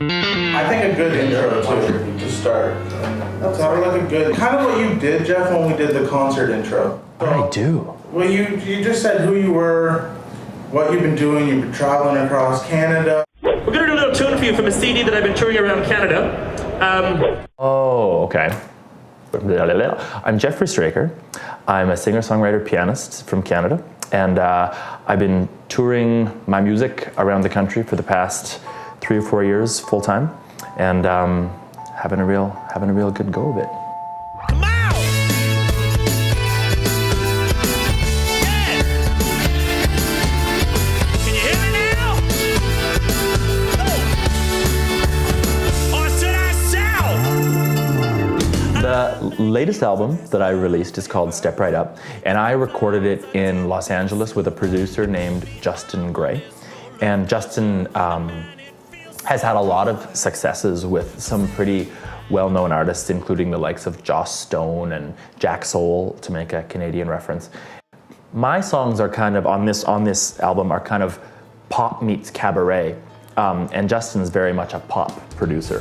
I think a good intro too, to start. Sounded like a good, kind of what you did, Jeff, when we did the concert intro. I do. Well, you just said who you were, what you've been doing, you've been traveling across Canada. We're going to do a little tune for you from a CD that I've been touring around Canada. Okay. I'm Jeffery Straker. I'm a singer-songwriter pianist from Canada, and I've been touring my music around the country for the past 3 or 4 years full-time, and having a real good go of it. Come on! Yeah! Can you hear me now? Or should I shout? The latest album that I released is called Step Right Up, and I recorded it in Los Angeles with a producer named Justin Gray. And Justin has had a lot of successes with some pretty well-known artists, including the likes of Joss Stone and Jack Soul, to make a Canadian reference. My songs are kind of, on this album, are kind of pop meets cabaret, and Justin's very much a pop producer.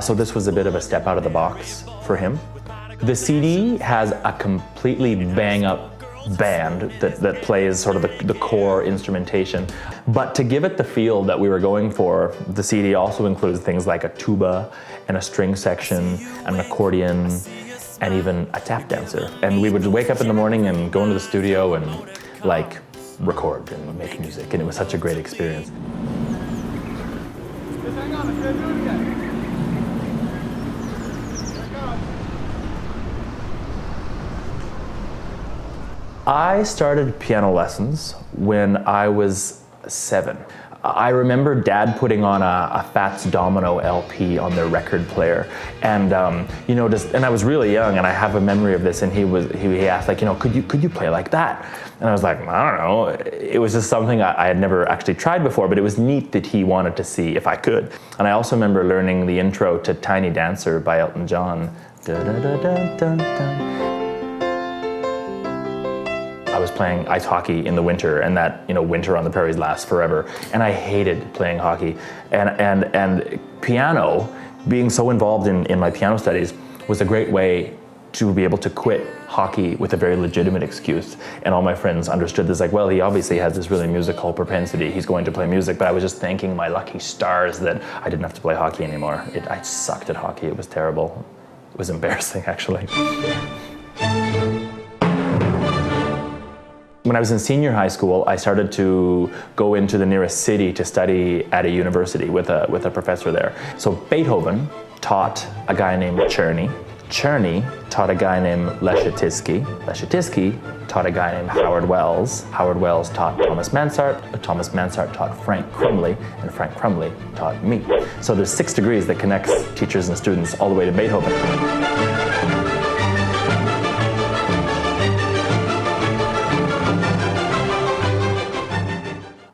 So this was a bit of a step out of the box for him. The CD has a completely bang-up band that plays sort of the core instrumentation. But to give it the feel that we were going for, the CD also includes things like a tuba and a string section, an accordion, and even a tap dancer. And we would wake up in the morning and go into the studio and like record and make music, and it was such a great experience. I started piano lessons when I was 7. I remember Dad putting on a Fats Domino LP on their record player, and and I was really young, and I have a memory of this. And he asked, like, could you play like that? And I was like, I don't know. It was just something I had never actually tried before, but it was neat that he wanted to see if I could. And I also remember learning the intro to Tiny Dancer by Elton John. Da, da, da, da, da, da. I was playing ice hockey in the winter, and that winter on the prairies lasts forever, and I hated playing hockey. And piano, being so involved in my piano studies, was a great way to be able to quit hockey with a very legitimate excuse. And all my friends understood this, like, well, he obviously has this really musical propensity, he's going to play music. But I was just thanking my lucky stars that I didn't have to play hockey anymore. I sucked at hockey. It was terrible. It was embarrassing, actually. When I was in senior high school, I started to go into the nearest city to study at a university with a professor there. So Beethoven taught a guy named Czerny. Czerny taught a guy named Leschetizky. Leschetizky taught a guy named Howard Wells. Howard Wells taught Thomas Mansart. Thomas Mansart taught Frank Crumley, and Frank Crumley taught me. So there's 6 degrees that connects teachers and students all the way to Beethoven.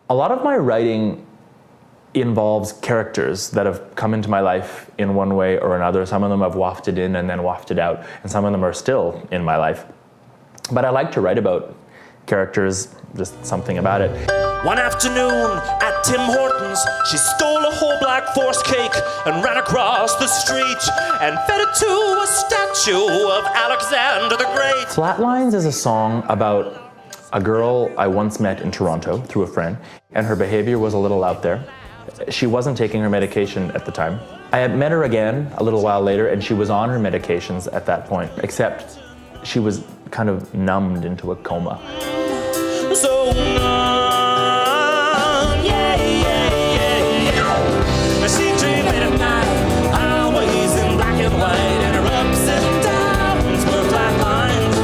A lot of my writing involves characters that have come into my life in one way or another. Some of them have wafted in and then wafted out, and some of them are still in my life. But I like to write about characters, just something about it. One afternoon at Tim Hortons, she stole a whole Black Forest cake and ran across the street and fed it to a statue of Alexander the Great. Flatlines is a song about a girl I once met in Toronto through a friend, and her behavior was a little out there. She wasn't taking her medication at the time. I had met her again a little while later, and she was on her medications at that point, except she was kind of numbed into a coma. So numb, yeah, yeah, yeah, yeah. She dreamed late at night, always in black and white, and her ups and downs were flat lines.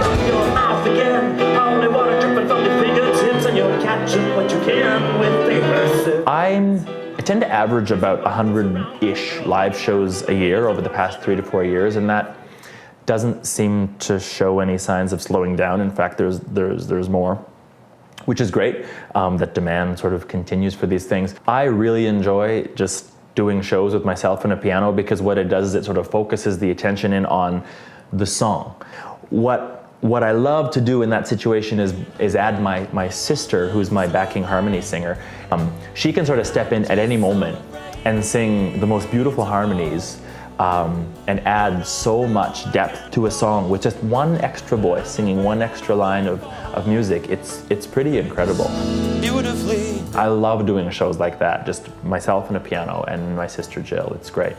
From your mouth again, only water dripping from your fingertips, and you're catching what you can with fingertips. I tend to average about 100-ish live shows a year over the past 3 to 4 years, and that doesn't seem to show any signs of slowing down. In fact, there's more, which is great, that demand sort of continues for these things. I really enjoy just doing shows with myself and a piano, because what it does is it sort of focuses the attention in on the song. What I love to do in that situation is add my sister, who's my backing harmony singer. She can sort of step in at any moment and sing the most beautiful harmonies and add so much depth to a song with just one extra voice, singing one extra line of music. It's pretty incredible. Beautifully. I love doing shows like that, just myself and a piano and my sister Jill. It's great.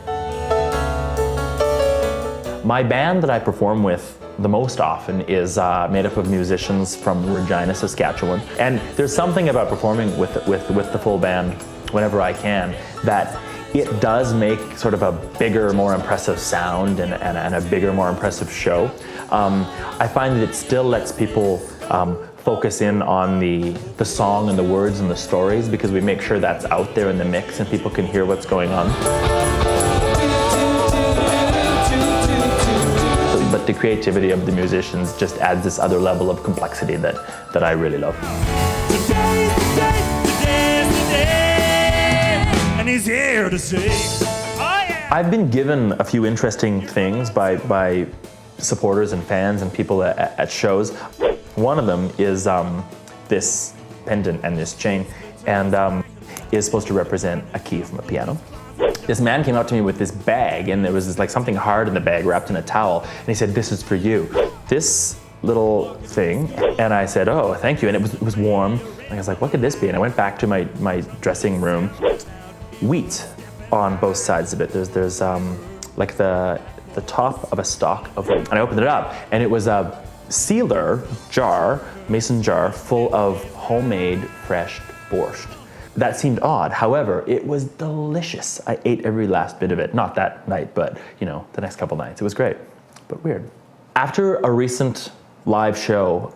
My band that I perform with the most often is made up of musicians from Regina, Saskatchewan. And there's something about performing with the full band whenever I can that it does make sort of a bigger, more impressive sound and a bigger, more impressive show. I find that it still lets people focus in on the song and the words and the stories, because we make sure that's out there in the mix and people can hear what's going on. But the creativity of the musicians just adds this other level of complexity that I really love. Today's the day, and he's here to say, oh yeah. I've been given a few interesting things by supporters and fans and people at shows. One of them is this pendant and this chain, and is supposed to represent a key from a piano. This man came up to me with this bag, and there was this, like, something hard in the bag wrapped in a towel, and he said, "This is for you." This little thing, and I said, "Oh, thank you," and it was warm. And I was like, "What could this be?" And I went back to my dressing room. Wheat on both sides of it. There's like the top of a stalk of wheat. And I opened it up, and it was a sealer jar, mason jar, full of homemade fresh borscht. That seemed odd. However, it was delicious. I ate every last bit of it. Not that night, but the next couple nights. It was great, but weird. After a recent live show,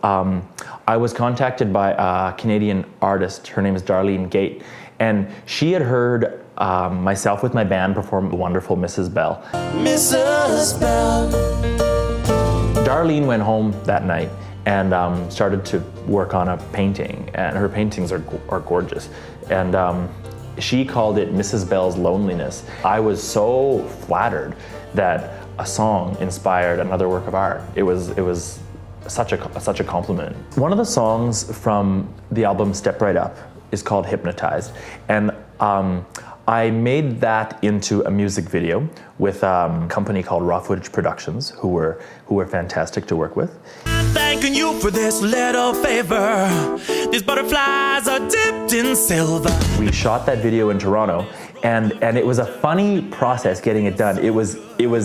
I was contacted by a Canadian artist. Her name is Darlene Gate, and she had heard myself with my band perform the wonderful Mrs. Bell. Mrs. Bell. Darlene went home that night and started to work on a painting, and her paintings are gorgeous. And she called it Mrs. Bell's Loneliness. I was so flattered that a song inspired another work of art. It was such a compliment. One of the songs from the album Step Right Up is called Hypnotized, and I made that into a music video with a company called Raw Footage Productions, who were fantastic to work with. Thanking you for this little favor. These butterflies are dipped in silver. We shot that video in Toronto, and it was a funny process getting it done. It was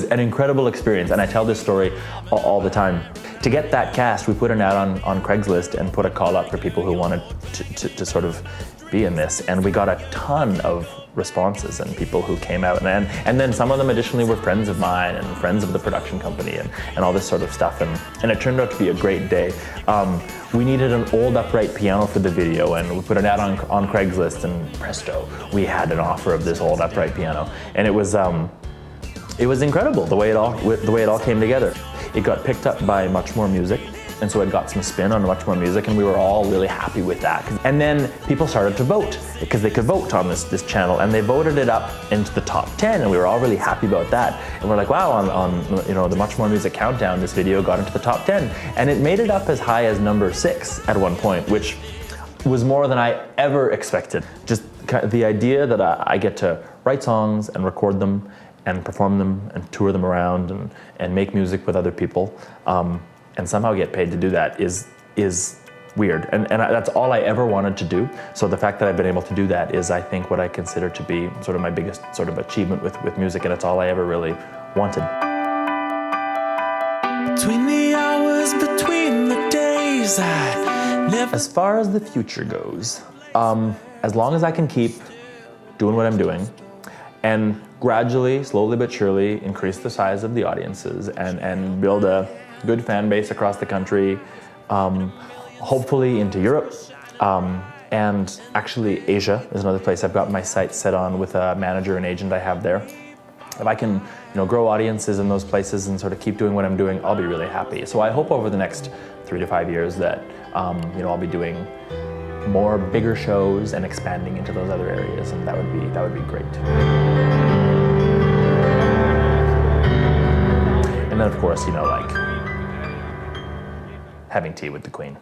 an incredible experience, and I tell this story all the time. To get that cast, we put an ad on Craigslist and put a call up for people who wanted to sort of be in this, and we got a ton of responses and people who came out, and then some of them additionally were friends of mine and friends of the production company and all this sort of stuff, and it turned out to be a great day. We needed an old upright piano for the video, and we put an ad on Craigslist, and presto, we had an offer of this old upright piano, and it was incredible the way it all came together. It got picked up by Much More Music, and so it got some spin on Much More Music, and we were all really happy with that. And then people started to vote, because they could vote on this channel, and they voted it up into the top 10, and we were all really happy about that. And we're like, wow, on the Much More Music countdown, this video got into the top 10, and it made it up as high as number 6 at one point, which was more than I ever expected. Just the idea that I get to write songs and record them and perform them and tour them around and make music with other people, and somehow get paid to do that is weird. And that's all I ever wanted to do. So the fact that I've been able to do that is, I think, what I consider to be sort of my biggest sort of achievement with music, and it's all I ever really wanted. Between the hours, between the days, I never... As far as the future goes, as long as I can keep doing what I'm doing and gradually, slowly but surely, increase the size of the audiences and build a good fan base across the country, hopefully into Europe, and actually Asia is another place I've got my sights set on with a manager and agent I have there. If I can, grow audiences in those places and sort of keep doing what I'm doing, I'll be really happy. So I hope over the next 3 to 5 years that, I'll be doing more bigger shows and expanding into those other areas, and that would be great. And then, of course, like having tea with the Queen.